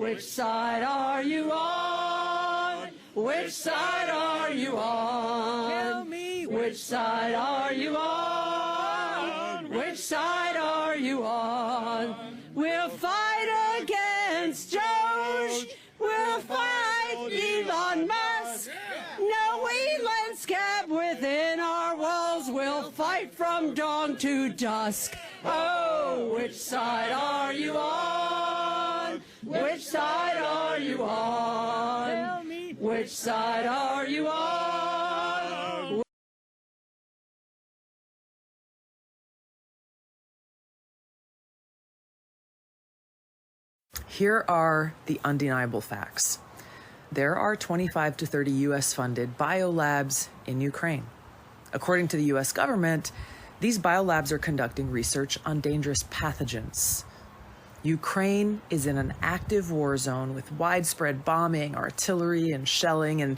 Which side are you on? Which side are you on? Tell me, which side are you on? Which side are you on? We'll fight against George. We'll fight Elon Musk. No Wheatland scab within our walls. We'll fight from dawn to dusk. Oh, which side are you on? Which side are you on? tell me. Which side are you on? Here are the undeniable facts. There are 25 to 30 U.S.-funded biolabs in Ukraine. According to the U.S. government, these biolabs are conducting research on dangerous pathogens. Ukraine is in an active war zone with widespread bombing, artillery, and shelling, and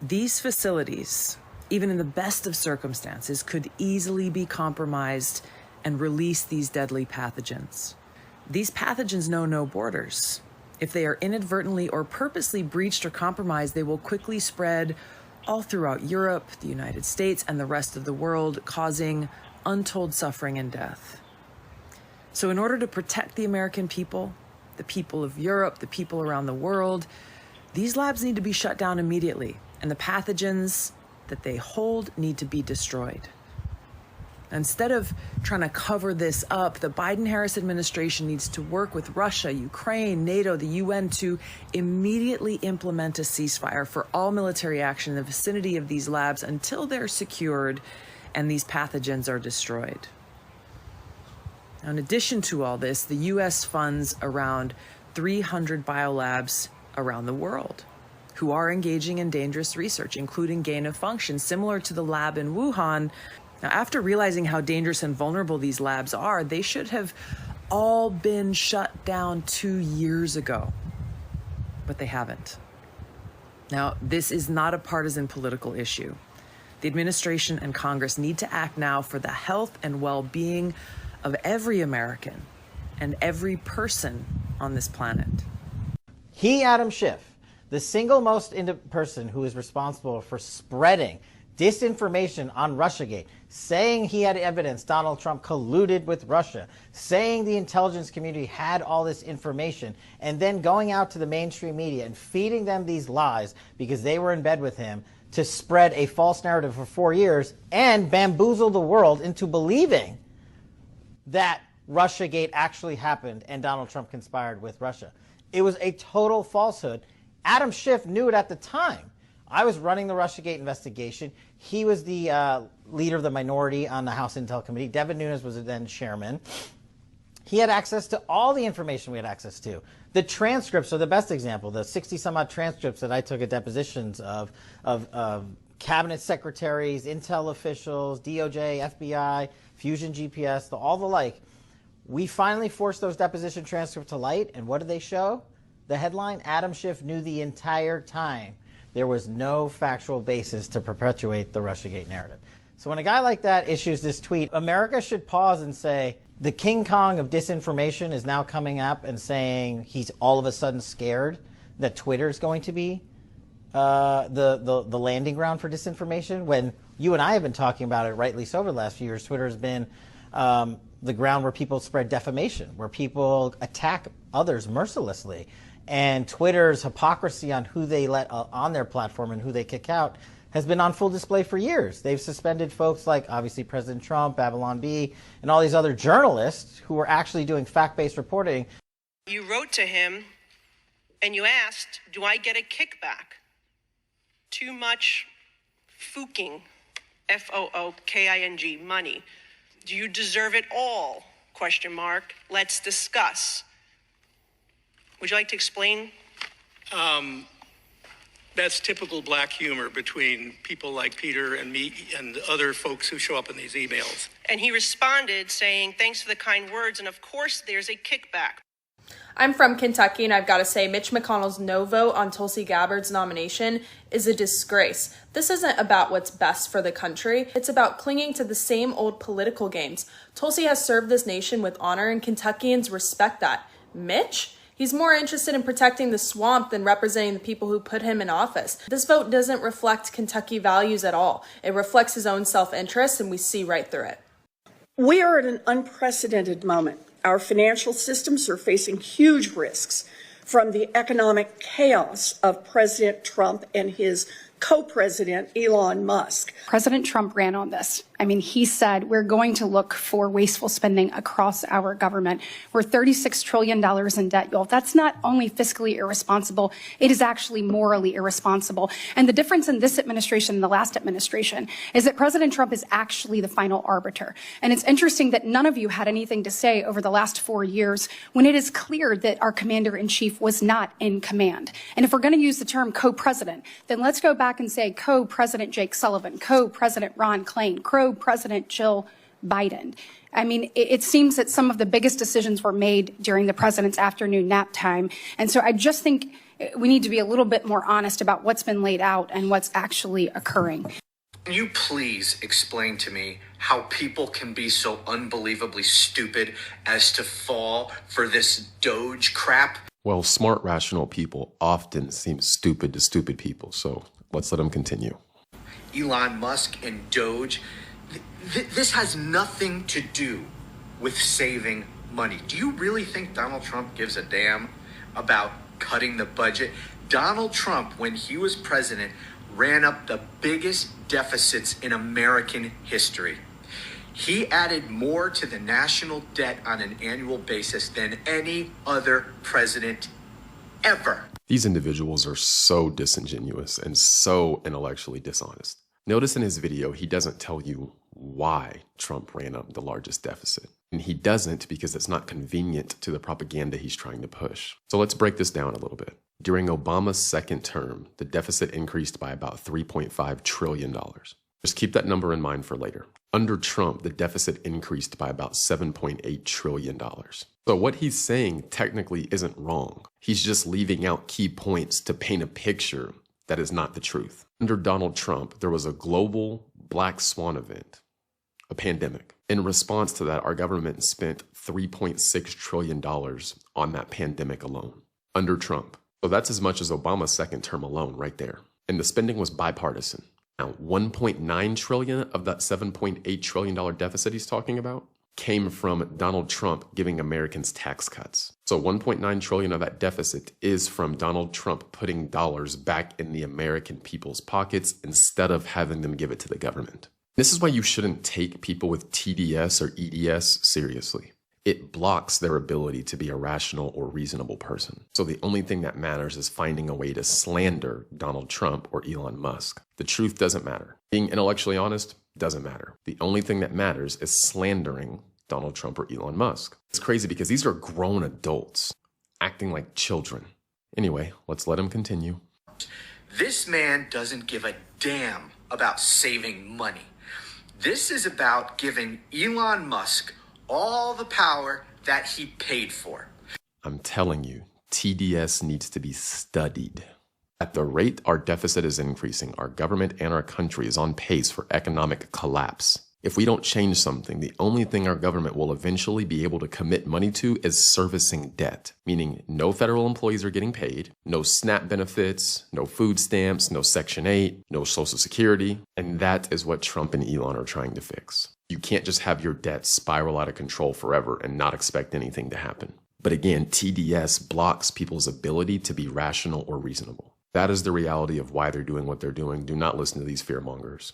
these facilities, even in the best of circumstances, could easily be compromised and release these deadly pathogens. These pathogens know no borders. If they are inadvertently or purposely breached or compromised, they will quickly spread all throughout Europe, the United States, and the rest of the world, causing untold suffering and death. So in order to protect the American people, the people of Europe, the people around the world, these labs need to be shut down immediately, and the pathogens that they hold need to be destroyed. Instead of trying to cover this up, the Biden-Harris administration needs to work with Russia, Ukraine, NATO, the UN to immediately implement a ceasefire for all military action in the vicinity of these labs until they're secured and these pathogens are destroyed. Now, in addition to all this, the U.S. funds around 300 biolabs around the world who are engaging in dangerous research, including gain of function, similar to the lab in Wuhan. Now, after realizing how dangerous and vulnerable these labs are, they should have all been shut down 2 years ago, but they haven't. Now, this is not a partisan political issue. The administration and Congress need to act now for the health and well-being of every American and every person on this planet. He, Adam Schiff, the single most person who is responsible for spreading disinformation on Russiagate, saying he had evidence Donald Trump colluded with Russia, saying the intelligence community had all this information, and then going out to the mainstream media and feeding them these lies because they were in bed with him to spread a false narrative for 4 years and bamboozle the world into believing that Russiagate actually happened and Donald Trump conspired with Russia. It was a total falsehood. Adam Schiff knew it at the time. I was running the Russiagate investigation. He was the leader of the minority on the House Intel Committee. Devin Nunes was then chairman. He had access to all the information we had access to. The transcripts are the best example. The 60-some-odd transcripts that I took at depositions of cabinet secretaries, intel officials, DOJ, FBI, Fusion GPS, all the like. We finally forced those deposition transcripts to light, and what did they show? The headline, Adam Schiff knew the entire time there was no factual basis to perpetuate the Russiagate narrative. So when a guy like that issues this tweet, America should pause and say, the King Kong of disinformation is now coming up and saying he's all of a sudden scared that Twitter is going to be the landing ground for disinformation, when you and I have been talking about it rightly so over the last few years. Twitter has been the ground where people spread defamation, where people attack others mercilessly. And Twitter's hypocrisy on who they let on their platform and who they kick out has been on full display for years. They've suspended folks like, obviously, President Trump, Babylon Bee, and all these other journalists who were actually doing fact-based reporting. You wrote to him and you asked, do I get a kickback? Too much fooking, F-O-O-K-I-N-G, money. Do you deserve it all? Question mark. Let's discuss. Would you like to explain? That's typical black humor between people like Peter and me and other folks who show up in these emails. And he responded saying, thanks for the kind words, and of course there's a kickback. I'm from Kentucky, and I've got to say Mitch McConnell's no vote on Tulsi Gabbard's nomination is a disgrace. This isn't about what's best for the country. It's about clinging to the same old political games. Tulsi has served this nation with honor, and Kentuckians respect that. Mitch? He's more interested in protecting the swamp than representing the people who put him in office. This vote doesn't reflect Kentucky values at all. It reflects his own self-interest, and we see right through it. We are at an unprecedented moment. Our financial systems are facing huge risks from the economic chaos of President Trump and his co-president, Elon Musk. President Trump ran on this. I mean, he said we're going to look for wasteful spending across our government. We're $36 trillion in debt, y'all. That's not only fiscally irresponsible, it is actually morally irresponsible. And the difference in this administration and the last administration is that President Trump is actually the final arbiter. And it's interesting that none of you had anything to say over the last 4 years when it is clear that our commander-in-chief was not in command. And if we're going to use the term co-president, then let's go back and say co-president Jake Sullivan, co-president Ron Klain, co-president Jill Biden. I mean, it seems that some of the biggest decisions were made during the president's afternoon nap time. And so I just think we need to be a little bit more honest about what's been laid out and what's actually occurring. Can you please explain to me how people can be so unbelievably stupid as to fall for this Doge crap? Well, smart, rational people often seem stupid to stupid people, so let's let them continue. Elon Musk and Doge, this has nothing to do with saving money. Do you really think Donald Trump gives a damn about cutting the budget? Donald Trump, when he was president, ran up the biggest deficits in American history. He added more to the national debt on an annual basis than any other president ever. These individuals are so disingenuous and so intellectually dishonest. Notice in his video, he doesn't tell you why Trump ran up the largest deficit. And he doesn't because it's not convenient to the propaganda he's trying to push. So let's break this down a little bit. During Obama's second term, the deficit increased by about $3.5 trillion. Just keep that number in mind for later. Under Trump, the deficit increased by about $7.8 trillion. So what he's saying technically isn't wrong. He's just leaving out key points to paint a picture that is not the truth. Under Donald Trump, there was a global black swan event, a pandemic. In response to that, our government spent $3.6 trillion on that pandemic alone, under Trump. So that's as much as Obama's second term alone right there. And the spending was bipartisan. Now, $1.9 trillion of that $7.8 trillion deficit he's talking about came from Donald Trump giving Americans tax cuts. So $1.9 trillion of that deficit is from Donald Trump putting dollars back in the American people's pockets instead of having them give it to the government. This is why you shouldn't take people with TDS or EDS seriously. It blocks their ability to be a rational or reasonable person. So the only thing that matters is finding a way to slander Donald Trump or Elon Musk. The truth doesn't matter. Being intellectually honest doesn't matter. The only thing that matters is slandering Donald Trump or Elon Musk. It's crazy because these are grown adults acting like children. Anyway, let's let him continue. This man doesn't give a damn about saving money. This is about giving Elon Musk all the power that he paid for. I'm telling you, TDS needs to be studied. At the rate our deficit is increasing, our government and our country is on pace for economic collapse. If we don't change something, the only thing our government will eventually be able to commit money to is servicing debt, meaning no federal employees are getting paid, no SNAP benefits, no food stamps, no Section 8, no Social Security, and that is what Trump and Elon are trying to fix. You can't just have your debt spiral out of control forever and not expect anything to happen. But again, TDS blocks people's ability to be rational or reasonable. That is the reality of why they're doing what they're doing. Do not listen to these fearmongers.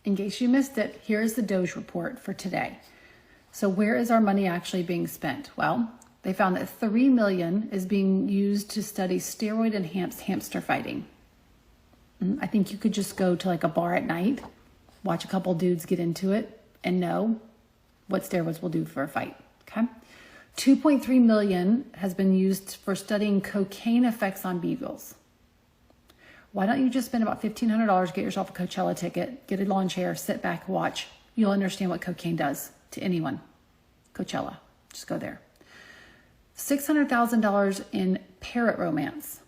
In case you missed it, here's the Doge report for today. So where is our money actually being spent? Well, they found that $3 million is being used to study steroid-enhanced hamster fighting. I think you could just go to like a bar at night, watch a couple dudes get into it, and know what steroids will do for a fight, okay? $2.3 million has been used for studying cocaine effects on beagles. Why don't you just spend about $1,500, get yourself a Coachella ticket, get a lawn chair, sit back, watch. You'll understand what cocaine does to anyone. Coachella, just go there. $600,000 in parrot romance.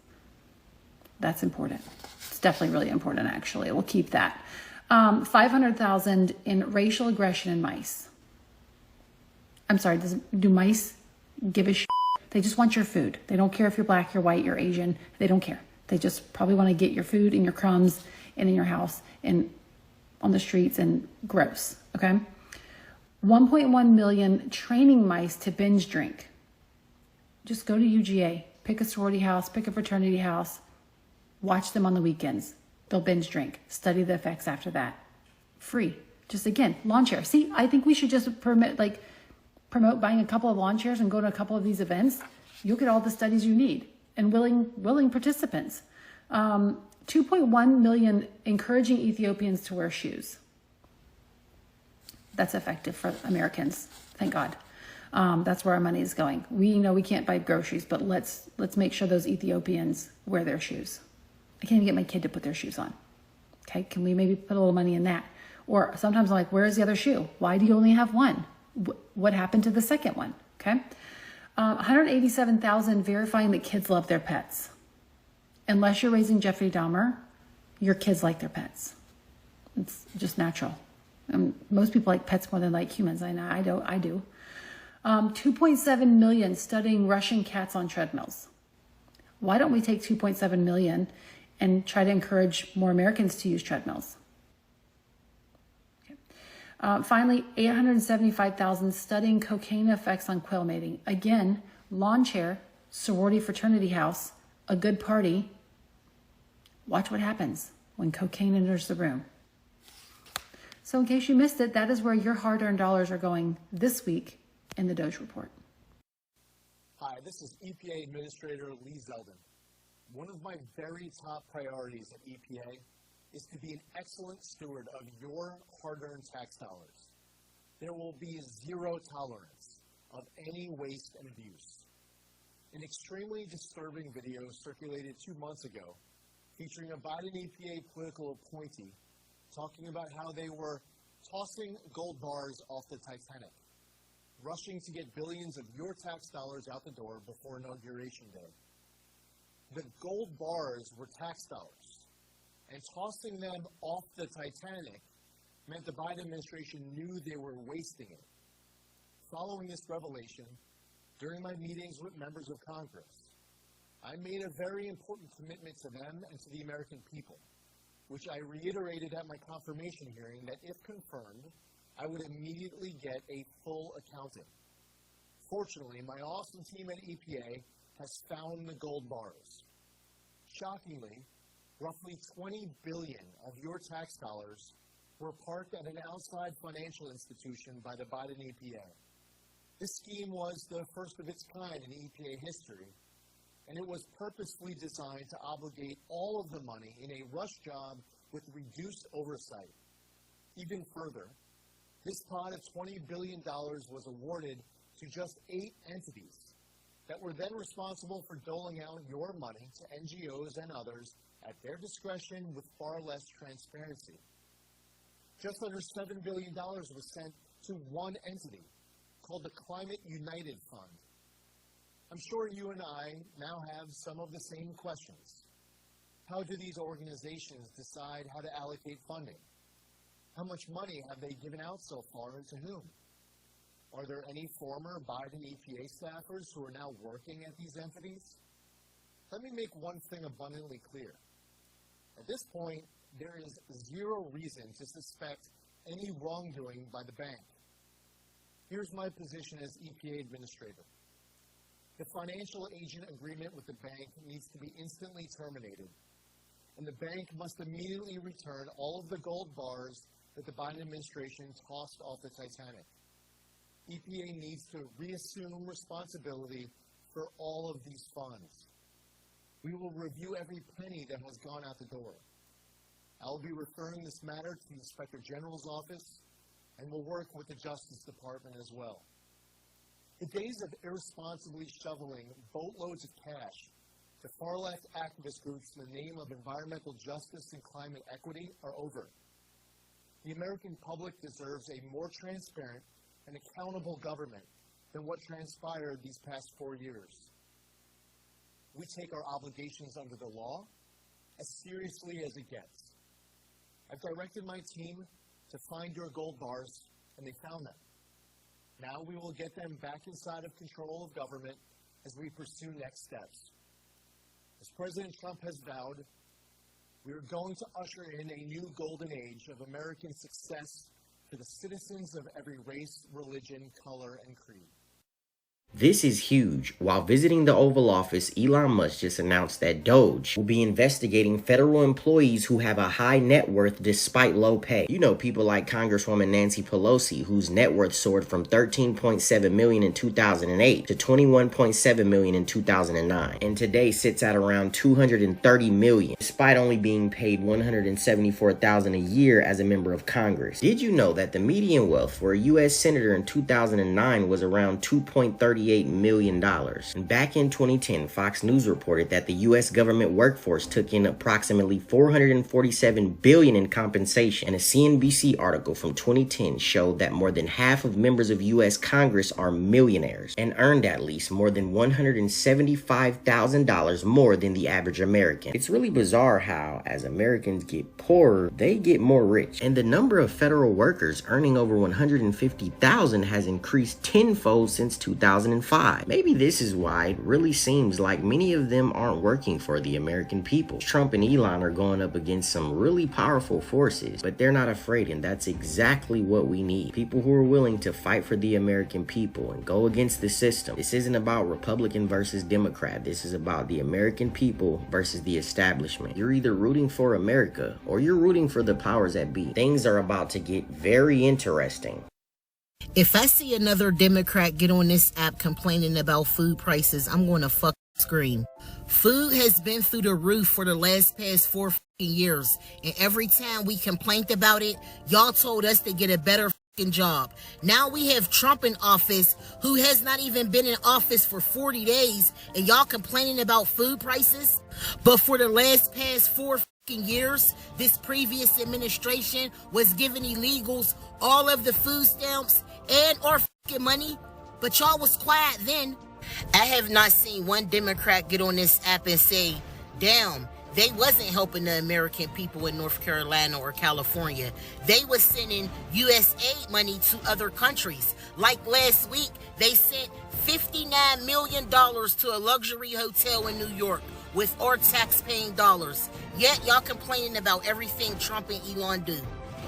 That's important. It's definitely really important, actually. We'll keep that. $500,000 in racial aggression in mice. I'm sorry, do mice give a shit They just want your food. They don't care if you're black, you're white, you're Asian. They don't care. They just probably want to get your food and your crumbs and in your house and on the streets and gross, okay? 1.1 million training mice to binge drink. Just go to UGA, pick a sorority house, pick a fraternity house, watch them on the weekends. They'll binge drink. Study the effects after that. Free. Just again, lawn chair. See, I think we should just promote buying a couple of lawn chairs and go to a couple of these events. You'll get all the studies you need and willing participants. 2.1 million encouraging Ethiopians to wear shoes. That's effective for Americans. Thank God. That's where our money is going. We can't buy groceries, but let's make sure those Ethiopians wear their shoes. I can't even get my kid to put their shoes on. Okay, can we maybe put a little money in that? Or sometimes I'm like, where's the other shoe? Why do you only have one? What happened to the second one? Okay, 187,000 verifying that kids love their pets. Unless you're raising Jeffrey Dahmer, your kids like their pets. It's just natural. Most people like pets more than like humans. I know, I do. 2.7 million studying Russian cats on treadmills. Why don't we take 2.7 million and try to encourage more Americans to use treadmills? Okay. Finally, 875,000 studying cocaine effects on quail mating. Again, lawn chair, sorority fraternity house, a good party. Watch what happens when cocaine enters the room. So in case you missed it, that is where your hard-earned dollars are going this week in the Doge Report. Hi, this is EPA Administrator Lee Zeldin. One of my very top priorities at EPA is to be an excellent steward of your hard-earned tax dollars. There will be zero tolerance of any waste and abuse. An extremely disturbing video circulated 2 months ago featuring a Biden EPA political appointee talking about how they were tossing gold bars off the Titanic, rushing to get billions of your tax dollars out the door before Inauguration Day. The gold bars were tax dollars, and tossing them off the Titanic meant the Biden administration knew they were wasting it. Following this revelation, during my meetings with members of Congress, I made a very important commitment to them and to the American people, which I reiterated at my confirmation hearing that if confirmed, I would immediately get a full accounting. Fortunately, my awesome team at EPA has found the gold bars. Shockingly, roughly $20 billion of your tax dollars were parked at an outside financial institution by the Biden EPA. This scheme was the first of its kind in EPA history, and it was purposefully designed to obligate all of the money in a rush job with reduced oversight. Even further, this pot of $20 billion was awarded to just 8 entities that were then responsible for doling out your money to NGOs and others at their discretion with far less transparency. Just under $7 billion was sent to one entity called the Climate United Fund. I'm sure you and I now have some of the same questions. How do these organizations decide how to allocate funding? How much money have they given out so far and to whom? Are there any former Biden EPA staffers who are now working at these entities? Let me make one thing abundantly clear. At this point, there is zero reason to suspect any wrongdoing by the bank. Here's my position as EPA Administrator. The financial agent agreement with the bank needs to be instantly terminated, and the bank must immediately return all of the gold bars that the Biden administration tossed off the Titanic. EPA needs to reassume responsibility for all of these funds. We will review every penny that has gone out the door. I will be referring this matter to the Inspector General's office, and will work with the Justice Department as well. The days of irresponsibly shoveling boatloads of cash to far-left activist groups in the name of environmental justice and climate equity are over. The American public deserves a more transparent and accountable government than what transpired these past 4 years. We take our obligations under the law as seriously as it gets. I've directed my team to find your gold bars, and they found them. Now we will get them back inside of control of government as we pursue next steps. As President Trump has vowed, we are going to usher in a new golden age of American success for the citizens of every race, religion, color, and creed. This is huge. While visiting the Oval Office, Elon Musk just announced that Doge will be investigating federal employees who have a high net worth despite low pay. You know, people like Congresswoman Nancy Pelosi, whose net worth soared from $13.7 million in 2008 to $21.7 million in 2009, and today sits at around $230 million, despite only being paid $174,000 a year as a member of Congress. Did you know that the median wealth for a U.S. senator in 2009 was around $2.38 million? And back in 2010, Fox News reported that the U.S. government workforce took in approximately $447 billion in compensation, and a CNBC article from 2010 showed that more than half of members of U.S. Congress are millionaires and earned at least more than $175,000 more than the average American. It's really bizarre how, as Americans get poorer, they get more rich. And the number of federal workers earning over $150,000 has increased tenfold since 2005. Maybe this is why it really seems like many of them aren't working for the American people. Trump and Elon are going up against some really powerful forces, but they're not afraid, and that's exactly what we need. People who are willing to fight for the American people and go against the system. This isn't about Republican versus Democrat. This is about the American people versus the establishment. You're either rooting for America or you're rooting for the powers that be. Things are about to get very interesting. If I see another Democrat get on this app complaining about food prices, I'm going to fucking scream. Food has been through the roof for the past 4 years, and every time we complained about it, y'all told us to get a better job. Now we have Trump in office, who has not even been in office for 40 days, and y'all complaining about food prices? But for the past 4 years, this previous administration was giving illegals all of the food stamps and our money, but y'all was quiet then. I have not seen one Democrat get on this app and say, damn, they wasn't helping the American people in North Carolina or California. They was sending U.S. aid money to other countries. Like last week, they sent $59 million to a luxury hotel in New York with our tax-paying dollars. Yet y'all complaining about everything Trump and Elon do.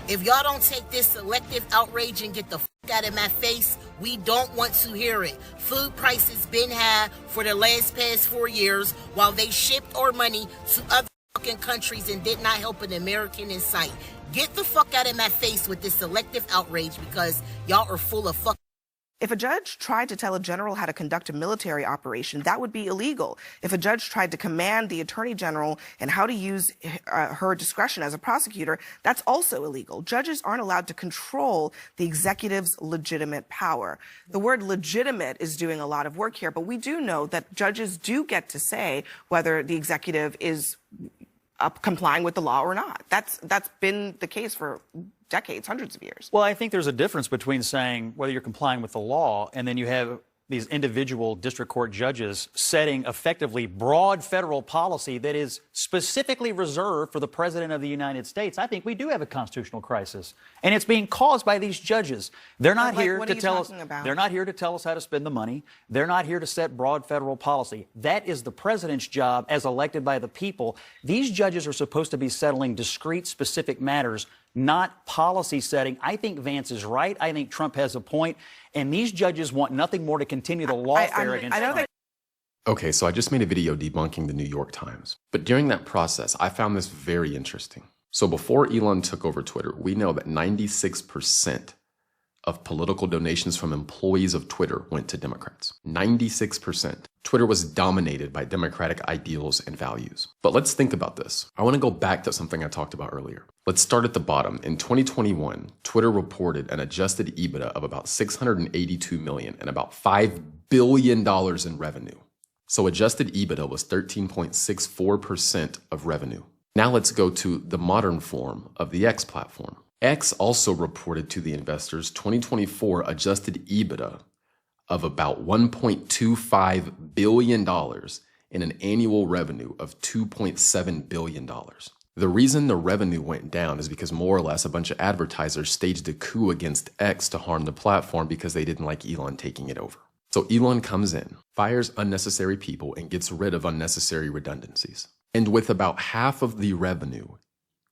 If y'all don't take this selective outrage and get the fuck out of my face, we don't want to hear it. Food prices been high for the past 4 years while they shipped our money to other fucking countries and did not help an American in sight. Get the fuck out of my face with this selective outrage, because y'all are full of fuck. If a judge tried to tell a general how to conduct a military operation, that would be illegal. If a judge tried to command the attorney general and how to use her discretion as a prosecutor, that's also illegal. Judges aren't allowed to control the executive's legitimate power. The word legitimate is doing a lot of work here, but we do know that judges do get to say whether the executive is complying with the law or not. That's been the case for decades, hundreds of years. Well, I think there's a difference between saying whether you're complying with the law, and then you have these individual district court judges setting effectively broad federal policy that is specifically reserved for the President of the United States. I think we do have a constitutional crisis, and it's being caused by these judges. They're not here to tell us. They're not here to tell us how to spend the money. They're not here to set broad federal policy. That is the president's job as elected by the people. These judges are supposed to be settling discrete, specific matters, not policy setting. I think Vance is right. I think Trump has a point. And these judges want nothing more to continue the lawfare against Trump. Okay, so I just made a video debunking the New York Times. But during that process, I found this very interesting. So before Elon took over Twitter, we know that 96% of political donations from employees of Twitter went to Democrats. 96%. Twitter was dominated by Democratic ideals and values. But let's think about this. I want to go back to something I talked about earlier. Let's start at the bottom. In 2021, Twitter reported an adjusted EBITDA of about $682 million and about $5 billion in revenue. So adjusted EBITDA was 13.64% of revenue. Now let's go to the modern form of the X platform. X also reported to the investors 2024 adjusted EBITDA of about $1.25 billion in an annual revenue of $2.7 billion. The reason the revenue went down is because more or less a bunch of advertisers staged a coup against X to harm the platform because they didn't like Elon taking it over. So Elon comes in, fires unnecessary people, and gets rid of unnecessary redundancies. And with about half of the revenue,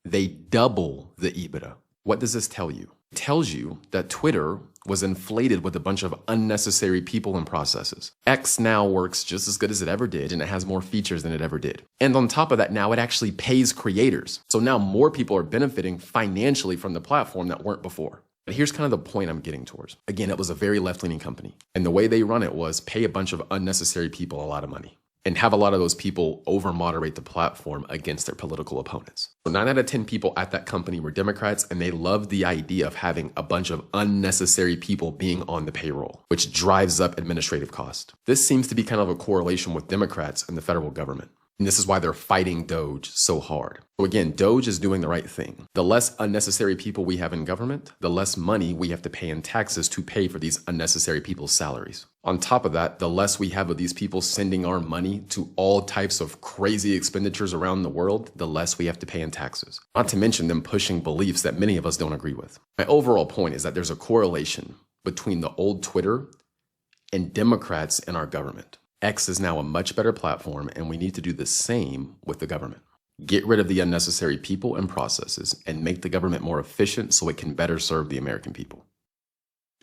they double the EBITDA. What does this tell you? It tells you that Twitter was inflated with a bunch of unnecessary people and processes. X now works just as good as it ever did, and it has more features than it ever did. And on top of that, now it actually pays creators. So now more people are benefiting financially from the platform that weren't before. But here's kind of the point I'm getting towards. Again, it was a very left-leaning company. And the way they run it was pay a bunch of unnecessary people a lot of money and have a lot of those people over-moderate the platform against their political opponents. So 9 out of 10 people at that company were Democrats, and they loved the idea of having a bunch of unnecessary people being on the payroll, which drives up administrative cost. This seems to be kind of a correlation with Democrats and the federal government. And this is why they're fighting Doge so hard. So again, Doge is doing the right thing. The less unnecessary people we have in government, the less money we have to pay in taxes to pay for these unnecessary people's salaries. On top of that, the less we have of these people sending our money to all types of crazy expenditures around the world, the less we have to pay in taxes. Not to mention them pushing beliefs that many of us don't agree with. My overall point is that there's a correlation between the old Twitter and Democrats in our government. X is now a much better platform, and we need to do the same with the government. Get rid of the unnecessary people and processes and make the government more efficient so it can better serve the American people.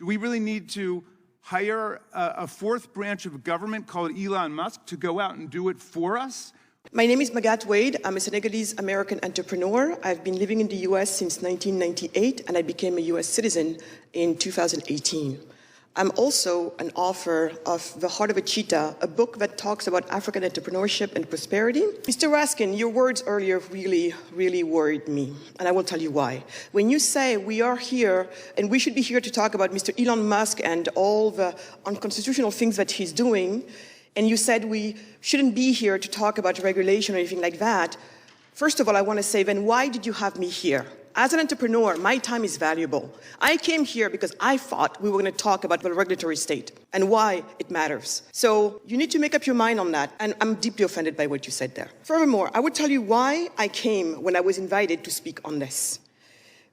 Do we really need to hire a fourth branch of government called Elon Musk to go out and do it for us? My name is Magatte Wade. I'm a Senegalese-American entrepreneur. I've been living in the U.S. since 1998, and I became a U.S. citizen in 2018. I'm also an author of The Heart of a Cheetah, a book that talks about African entrepreneurship and prosperity. Mr. Raskin, your words earlier really worried me, and I will tell you why. When you say we are here, and we should be here to talk about Mr. Elon Musk and all the unconstitutional things that he's doing, and you said we shouldn't be here to talk about regulation or anything like that, first of all, I want to say, then why did you have me here? As an entrepreneur, my time is valuable. I came here because I thought we were going to talk about the regulatory state and why it matters. So you need to make up your mind on that, and I'm deeply offended by what you said there. Furthermore, I would tell you why I came when I was invited to speak on this.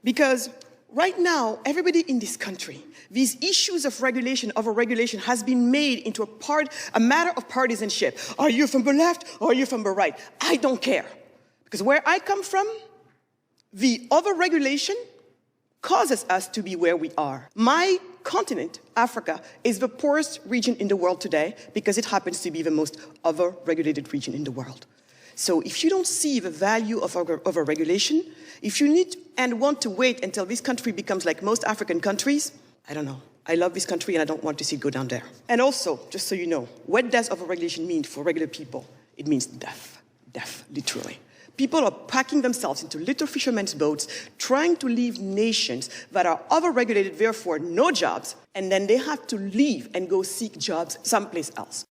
Because right now, everybody in this country, these issues of regulation, overregulation, has been made into a matter of partisanship. Are you from the left or are you from the right? I don't care. Because where I come from, the overregulation causes us to be where we are. My continent, Africa, is the poorest region in the world today because it happens to be the most overregulated region in the world. So if you don't see the value of overregulation, if you need and want to wait until this country becomes like most African countries, I don't know. I love this country and I don't want to see it go down there. And also, just so you know, what does overregulation mean for regular people? It means death, literally. People are packing themselves into little fishermen's boats, trying to leave nations that are overregulated, therefore no jobs, and then they have to leave and go seek jobs someplace else.